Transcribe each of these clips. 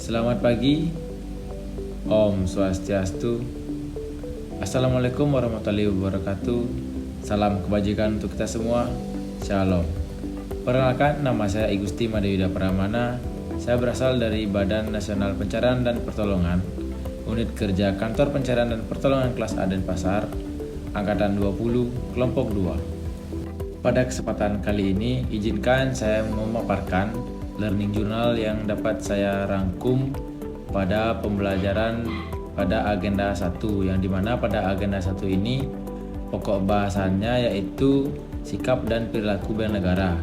Selamat pagi, Om Swastiastu. Assalamualaikum warahmatullahi wabarakatuh. Salam kebajikan untuk kita semua. Shalom. Perkenalkan, nama saya I Gusti Madewida Pramana. Saya berasal dari Badan Nasional Pencarian dan Pertolongan, Unit Kerja Kantor Pencarian dan Pertolongan Kelas A Denpasar, Angkatan 20, Kelompok 2. Pada kesempatan kali ini, izinkan saya memaparkan learning journal yang dapat saya rangkum pada pembelajaran pada agenda 1, yang dimana pada agenda 1 ini pokok bahasannya yaitu sikap dan perilaku bela negara.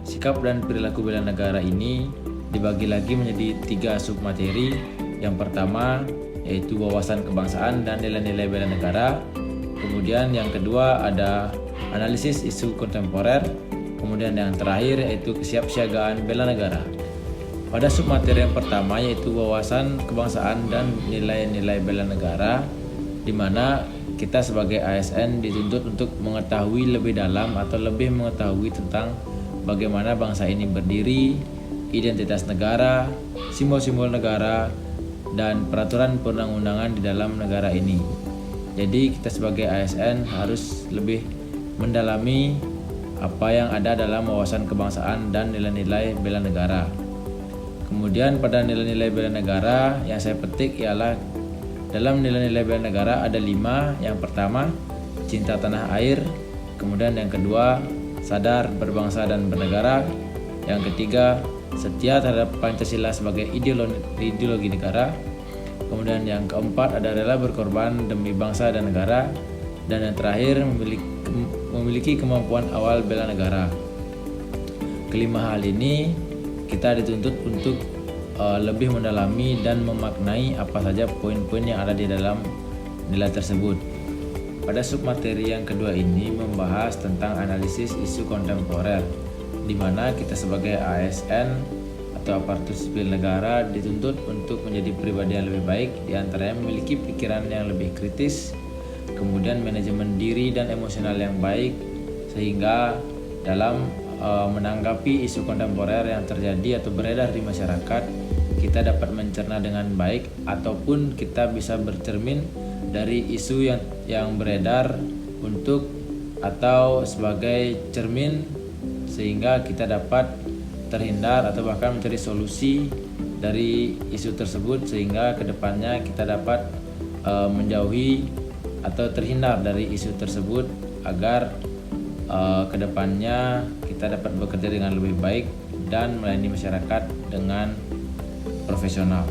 Sikap dan perilaku bela negara ini dibagi lagi menjadi 3 submateri. Yang pertama yaitu wawasan kebangsaan dan nilai-nilai bela negara. Kemudian yang kedua ada analisis isu kontemporer. Kemudian yang terakhir yaitu kesiapsiagaan bela negara. Pada submateri yang pertama yaitu wawasan kebangsaan dan nilai-nilai bela negara, di mana kita sebagai ASN dituntut untuk mengetahui lebih dalam atau lebih mengetahui tentang bagaimana bangsa ini berdiri, identitas negara, simbol-simbol negara, dan peraturan perundang-undangan di dalam negara ini. Jadi kita sebagai ASN harus lebih mendalami apa yang ada dalam wawasan kebangsaan dan nilai-nilai bela negara. Kemudian pada nilai-nilai bela negara yang saya petik ialah dalam nilai-nilai bela negara ada 5. Yang pertama, cinta tanah air. Kemudian yang kedua, sadar berbangsa dan bernegara. Yang ketiga, setia terhadap Pancasila sebagai ideologi negara. Kemudian yang keempat ada rela berkorban demi bangsa dan negara. Dan yang terakhir, memiliki kemampuan awal bela negara. Kelima hal ini kita dituntut untuk lebih mendalami dan memaknai apa saja poin-poin yang ada di dalam nilai tersebut. Pada submateri yang kedua ini membahas tentang analisis isu kontemporer, di mana kita sebagai ASN atau aparatur sipil negara dituntut untuk menjadi pribadi yang lebih baik, diantaranya memiliki pikiran yang lebih kritis, kemudian manajemen diri dan emosional yang baik, sehingga dalam menanggapi isu kontemporer yang terjadi atau beredar di masyarakat, kita dapat mencerna dengan baik, ataupun kita bisa bercermin dari isu yang beredar untuk atau sebagai cermin, sehingga kita dapat terhindar atau bahkan mencari solusi dari isu tersebut, sehingga kedepannya kita dapat menjauhi atau terhindar dari isu tersebut agar kedepannya kita dapat bekerja dengan lebih baik dan melayani masyarakat dengan profesional.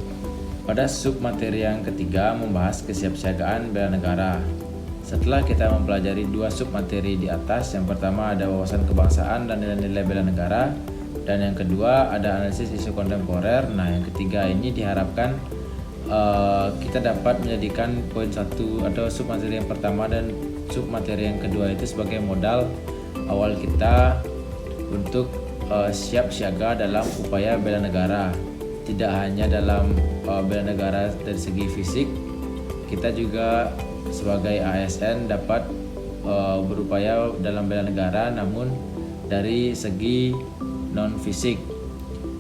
Pada submateri yang ketiga membahas kesiapsiagaan bela negara. Setelah kita mempelajari 2 submateri di atas, yang pertama ada wawasan kebangsaan dan nilai-nilai bela negara, dan yang kedua ada analisis isu kontemporer. Nah, yang ketiga ini diharapkan kita dapat menjadikan poin 1 atau submateri yang pertama dan submateri yang kedua itu sebagai modal awal kita untuk siap siaga dalam upaya bela negara. Tidak hanya dalam bela negara dari segi fisik, kita juga sebagai ASN dapat berupaya dalam bela negara namun dari segi non fisik,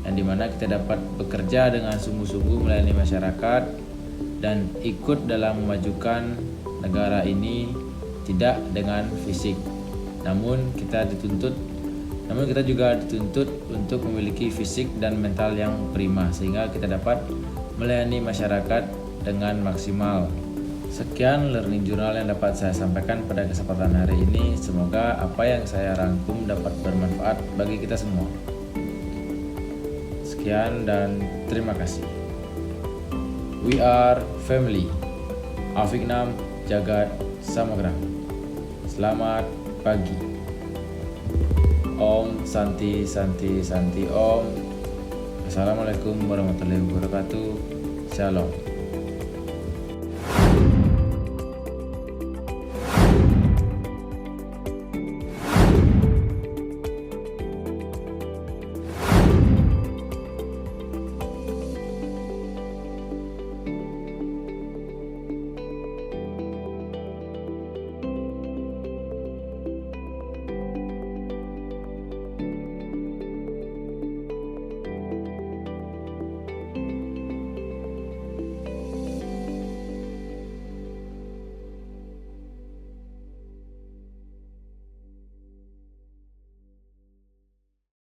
yang dimana kita dapat bekerja dengan sungguh-sungguh melayani masyarakat dan ikut dalam memajukan negara ini, tidak dengan fisik. Namun kita juga dituntut untuk memiliki fisik dan mental yang prima, sehingga kita dapat melayani masyarakat dengan maksimal. Sekian learning journal yang dapat saya sampaikan pada kesempatan hari ini. Semoga apa yang saya rangkum dapat bermanfaat bagi kita semua. Sekian dan terima kasih. We are family. Afiknam Jagat Samagra. Selamat pagi. Om Santi Santi Santi Om. Assalamualaikum warahmatullahi wabarakatuh. Shalom.